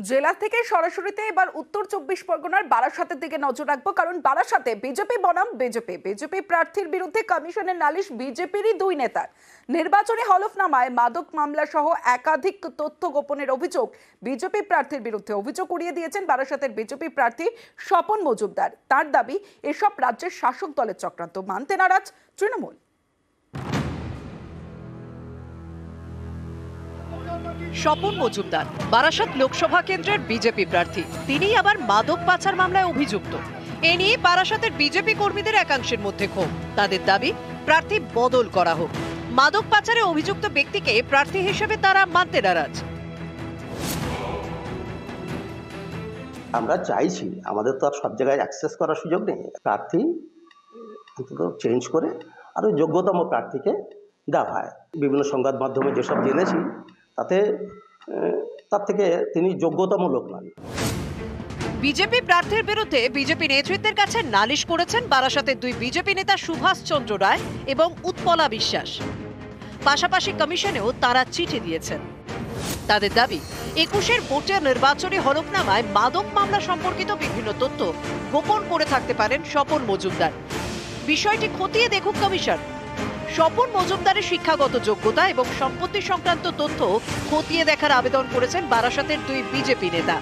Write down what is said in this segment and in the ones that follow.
জেলা থেকে সরাসরিতে এবার উত্তর 24 পরগনার বারাসাতের দিকে নজর রাখবো, কারণ বারাসাতে বিজেপি বনাম বিজেপি প্রার্থীর বিরুদ্ধে কমিশনের নালিশ বিজেপিরই দুই নেতার। নির্বাচনী হলফনামায় মাদক মামলা সহ একাধিক তথ্য গোপনের অভিযোগ বিজেপি প্রার্থীর বিরুদ্ধে। অভিযোগ উড়িয়ে দিয়েছেন বারাসাতের বিজেপি প্রার্থী স্বপন মজুমদার। তার দাবি, এসব রাজ্যের শাসক দলের চক্রান্ত। মানতে নারাজ তৃণমূল। স্বপন মজুমদার বারাসাত লোকসভা কেন্দ্রের বিজেপি প্রার্থী। তিনি আবার মাদক পাচার মামলায় অভিযুক্ত। এ নিয়ে বারাসাতের বিজেপি কর্মীদের একাংশের মধ্যে ক্ষোভ। তাদের দাবি, প্রার্থী বদল করা হোক। মাদক পাচারে অভিযুক্ত ব্যক্তিকে প্রার্থী হিসেবে তারা মানতে নারাজ। আমরা চাইছি, আমাদের তো আর সব জায়গায় অ্যাক্সেস করার সুযোগ নেই, প্রার্থী অন্তত চেঞ্জ করে আরও যোগ্যতম প্রার্থীকে দেওয়া হয়। বিভিন্ন সংবাদ মাধ্যমে যেসব জেনেছি তার থেকে তিনি যোগ্যতম লোক নন। বিজেপি প্রার্থীর বিরুদ্ধে বিজেপি নেতৃত্বের কাছে নালিশ করেছেন বারাসাতের দুই বিজেপি নেতা সুভাষ চন্দ্র রায় এবং উৎপলা বিশ্বাস। পাশাপাশি কমিশনেও তারা চিঠি দিয়েছেন। তাদের দাবি, 21-এর ভোটের নির্বাচনী হলফনামায় মাদক মামলা সম্পর্কিত বিভিন্ন তথ্য গোপন করে থাকতে পারেন স্বপন মজুমদার। বিষয়টি খতিয়ে দেখুক কমিশন। স্বপন মজুমদারের শিক্ষাগত যোগ্যতা এবং সম্পত্তি সংক্রান্ত তথ্য খতিয়ে দেখার আবেদন করেছেন বারাসাতের দুই বিজেপি নেতা।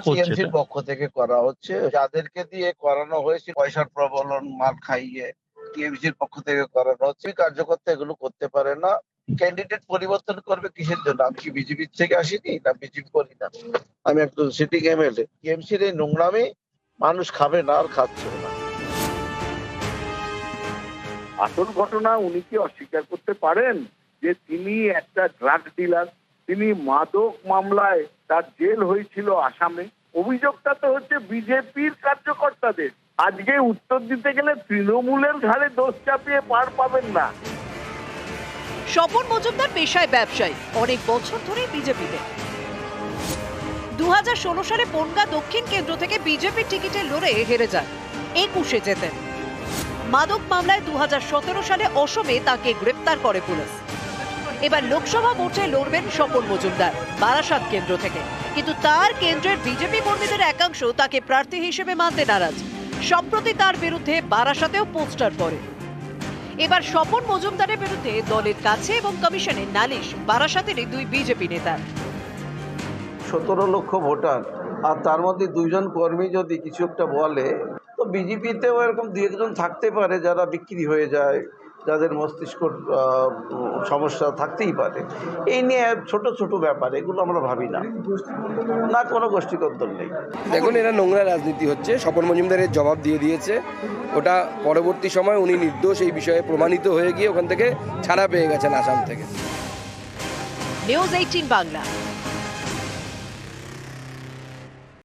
টিএমসির পক্ষ থেকে করা হচ্ছে, যাদেরকে দিয়ে করানো হয়েছে পয়সার প্রবলন মাল খাইয়ে টিএমসির পক্ষ থেকে করানো হচ্ছে। কার্যকর্তা এগুলো করতে পারে না। ক্যান্ডিডেট পরিবর্তন করবে কিসের জন্য? আমি কি বিজেপি থেকে আসিনি, না বিজেপি করি না, আমি একজন সিটিং এমএলএ। টিএমসির এই নোংরামি মানুষ খাবে না, আর খাচ্ছে না। আসল ঘটনা উনি কি অস্বীকার করতে পারেন যে তিনি একটা ড্রাগ ডিলার? তিনি মাদক মামলায় তার জেল হয়েছিল আসামে। অভিযোগটা তো হচ্ছে বিজেপির কার্যকর্তাদের। আজকে উত্তর দিতে গেলে তৃণমূলের ঘাড়ে দোষ চাপিয়ে পার পাবেন না। স্বপন মজুমদার পেশায় ব্যবসায়ী, অনেক বছর ধরে বিজেপিতে। 2016 সালে বনগাঁ দক্ষিণ কেন্দ্র থেকে বিজেপির টিকিটে লড়ে হেরে যান। 21-এ জেতেন। মাদক মামলায় 2017 সালে অসমে তাকে গ্রেপ্তার করে পুলিশ। এবার লোকসভা ভোটে লড়বেন স্বপন মজুমদার বারাসাত কেন্দ্র থেকে, কিন্তু তার কেন্দ্রের বিজেপি কর্মীদের একাংশ তাকে প্রার্থী হিসেবে মানতে নারাজ। সম্প্রতি তার বিরুদ্ধে বারাসাতেও পোস্টার পড়ে। এবার স্বপন মজুমদারের বিরুদ্ধে দলের কাছে এবং কমিশনের নালিশ বারাসাতেরই দুই বিজেপি নেতার। 17 লক্ষ ভোটার, আর তার মধ্যে 2 জন কর্মী যদি কিছু একটা বলে, তো বিজেপিতেও এরকম 2 একজন থাকতে পারে যারা বিক্রি হয়ে যায়, যাদের মস্তিষ্ক সমস্যা থাকতেই পারে। এই নিয়ে ছোট ছোট ব্যাপার, এগুলো আমরা ভাবি না, না কোনো গোষ্ঠীকন্দল নেই। দেখুন, এরা নোংরা রাজনীতি হচ্ছে। স্বপন মজুমদারের জবাব দিয়ে দিয়েছে। ওটা পরবর্তী সময় উনি নির্দোষ এই বিষয়ে প্রমাণিত হয়ে গিয়ে ওখান থেকে ছাড়া পেয়ে গেছেন আসাম থেকে। নিউজ 18 বাংলা।